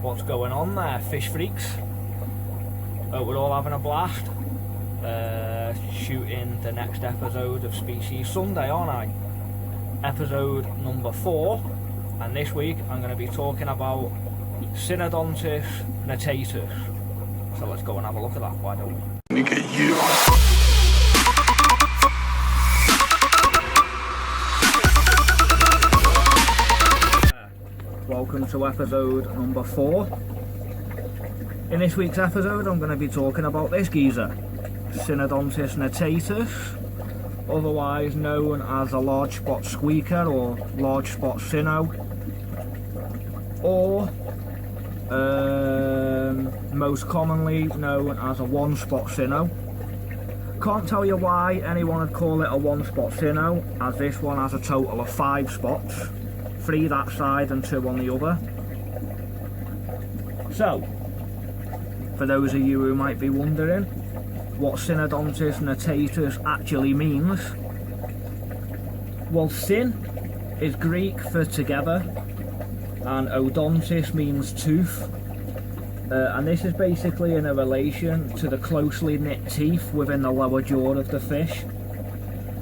What's going on there, fish freaks? Hope we're all having a blast. Shooting the next episode of Species Sunday, aren't I? Episode number 4, and this week I'm going to be talking about Synodontis Notatus. So let's go and have a look at that, why don't we? Let me get you. Welcome to episode number 4. In this week's episode I'm going to be talking about this geezer, Synodontis Notatus, otherwise known as a large spot squeaker or large spot syno, or most commonly known as a one spot syno. Can't tell you why anyone would call it a one spot syno, as this one has a total of 5 spots, 3 that side and 2 on the other. So, for those of you who might be wondering what Synodontis Notatus actually means, well, syn is Greek for together, and odontis means tooth, and this is basically in a relation to the closely knit teeth within the lower jaw of the fish.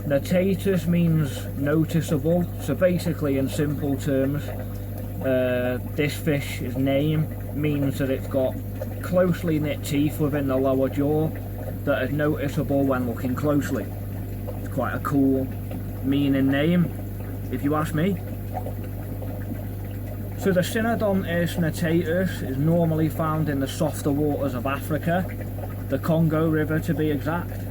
Notatus means noticeable, so basically in simple terms, this fish's name means that it's got closely knit teeth within the lower jaw that are noticeable when looking closely. It's quite a cool meaning name, if you ask me. So the Synodontis Notatus is normally found in the softer waters of Africa, the Congo River to be exact,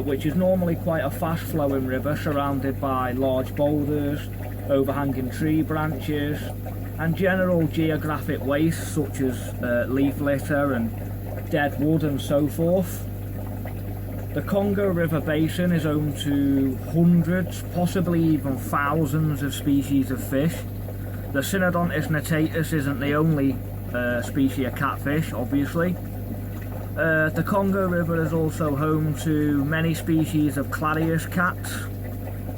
which is normally quite a fast flowing river surrounded by large boulders, overhanging tree branches and general geographic waste such as leaf litter and dead wood and so forth. The Congo River Basin is home to hundreds, possibly even thousands of species of fish. The Synodontis Notatus isn't the only species of catfish, obviously. The Congo River is also home to many species of clarius cats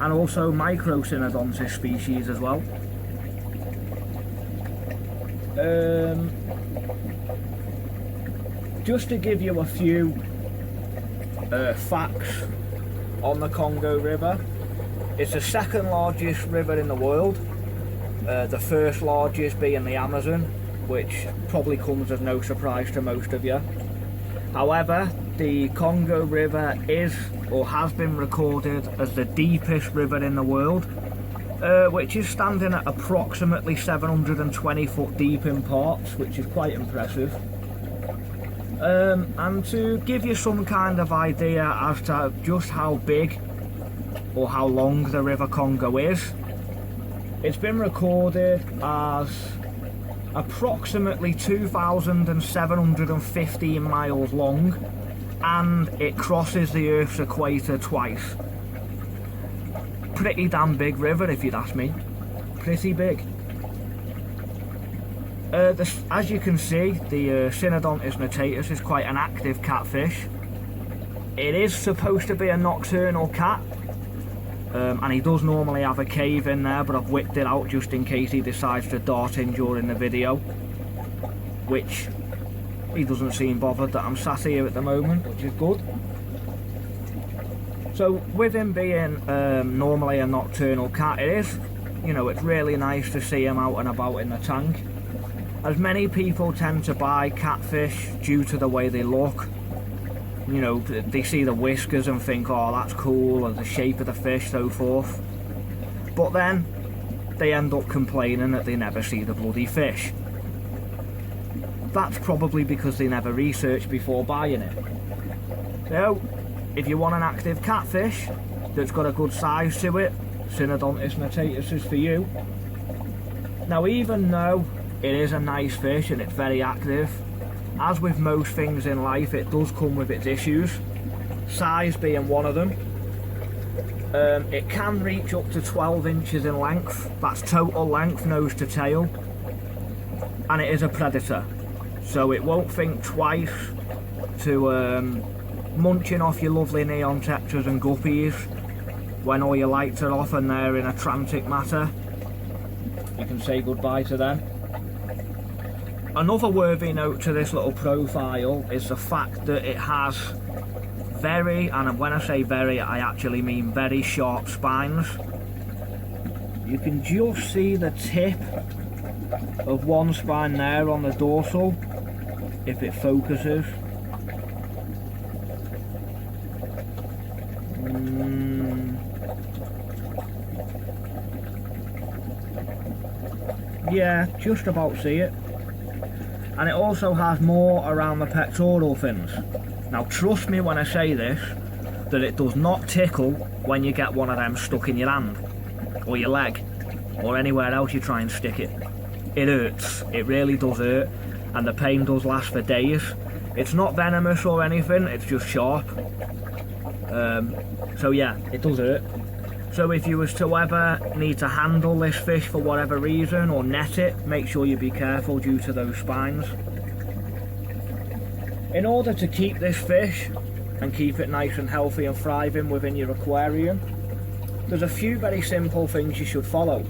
and also micro Synodontis species as well. Just to give you a few facts on the Congo River, it's the second largest river in the world, the first largest being the Amazon, which probably comes as no surprise to most of you. However, the Congo River is or has been recorded as the deepest river in the world, which is standing at approximately 720 foot deep in parts, which is quite impressive. And to give you some kind of idea as to just how big or how long the River Congo is, it's been recorded as approximately 2,715 miles long, and it crosses the Earth's equator twice. Pretty damn big river, if you'd ask me. Pretty big. As you can see, the Synodontis Notatus is quite an active catfish. It is supposed to be a nocturnal cat, and he does normally have a cave in there, but I've whipped it out just in case he decides to dart in during the video, which he doesn't seem bothered that I'm sat here at the moment, which is good. So with him being normally a nocturnal cat, it is, you know, it's really nice to see him out and about in the tank, as many people tend to buy catfish due to the way they look. You know, they see the whiskers and think, oh, that's cool, or the shape of the fish, so forth. But then they end up complaining that they never see the bloody fish. That's probably because they never researched before buying it. So, if you want an active catfish that's got a good size to it, Synodontis Notatus is for you. Now, even though it is a nice fish and it's very active, as with most things in life, it does come with its issues, size being one of them. It can reach up to 12 inches in length, that's total length, nose to tail, and it is a predator, so it won't think twice to munching off your lovely neon tetras and guppies when all your lights are off and they're in a frantic matter. You can say goodbye to them. Another worthy note to this little profile is the fact that it has very, and when I say very, I actually mean very sharp spines. You can just see the tip of one spine there on the dorsal, if it focuses. Yeah, just about see it. And it also has more around the pectoral fins. Now trust me when I say this, that it does not tickle when you get one of them stuck in your hand, or your leg, or anywhere else you try and stick it. It hurts, it really does hurt, and the pain does last for days. It's not venomous or anything, it's just sharp. So yeah, it does hurt. So if you was to ever need to handle this fish for whatever reason, or net it, make sure you be careful due to those spines. In order to keep this fish and keep it nice and healthy and thriving within your aquarium, there's a few very simple things you should follow.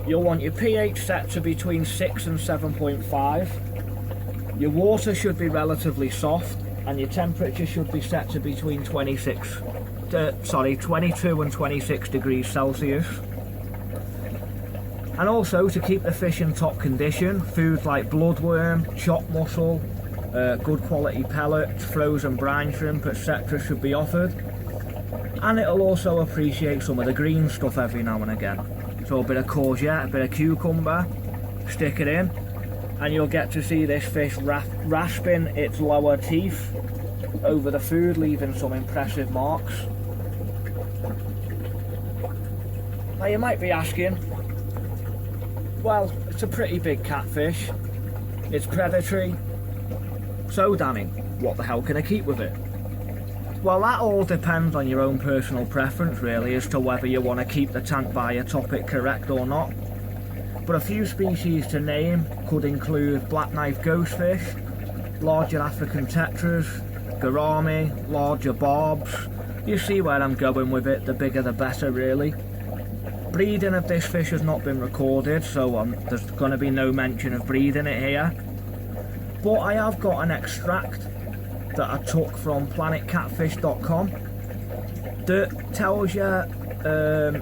You'll want your pH set to between 6 and 7.5. Your water should be relatively soft, and your temperature should be set to between 22 and 26 degrees Celsius. And also, to keep the fish in top condition, foods like bloodworm, chopped mussel, good quality pellets, frozen brine shrimp, etc. should be offered. And it'll also appreciate some of the green stuff every now and again. So a bit of courgette, a bit of cucumber, stick it in, and you'll get to see this fish rasping its lower teeth over the food, leaving some impressive marks. Now you might be asking, well, it's a pretty big catfish, it's predatory, so Danny, what the hell can I keep with it? Well, that all depends on your own personal preference really, as to whether you want to keep the tank biotopic correct or not. But a few species to name could include black knife ghostfish, larger African tetras, gourami, larger barbs. You see where I'm going with it, the bigger the better really. Breeding of this fish has not been recorded, so there's going to be no mention of breeding it here. But I have got an extract that I took from planetcatfish.com that tells you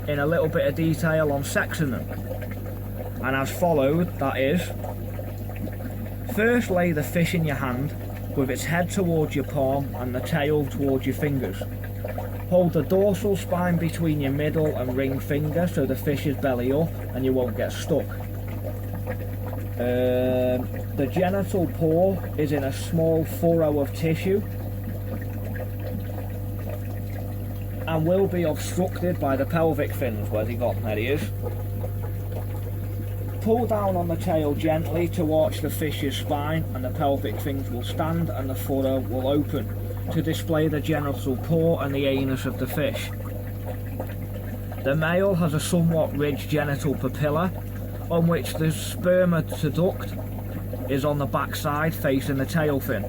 in a little bit of detail on sexing them. And as followed, that is: first lay the fish in your hand with its head towards your palm and the tail towards your fingers. Hold the dorsal spine between your middle and ring finger so the fish is belly up and you won't get stuck. The genital paw is in a small furrow of tissue and will be obstructed by the pelvic fins. Where's he got? There he is. Pull down on the tail gently to arch the fish's spine, and the pelvic fins will stand and the furrow will open to display the genital paw and the anus of the fish. The male has a somewhat ridged genital papilla on which the spermatoduct is on the back side facing the tail fin.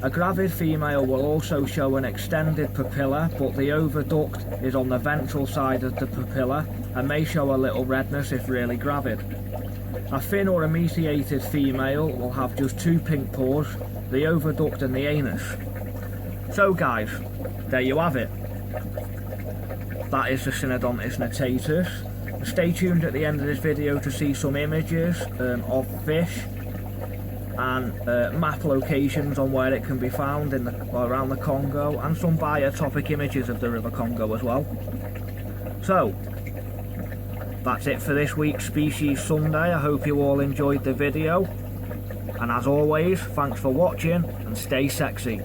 A gravid female will also show an extended papilla, but the oviduct is on the ventral side of the papilla and may show a little redness if really gravid. A thin or emaciated female will have just two pink paws, the oviduct and the anus. So guys, there you have it. That is the Synodontis Notatus. Stay tuned at the end of this video to see some images of fish and map locations on where it can be found around the Congo, and some biotopic images of the River Congo as well. So, that's it for this week's Species Sunday. I hope you all enjoyed the video, and as always, thanks for watching and stay sexy.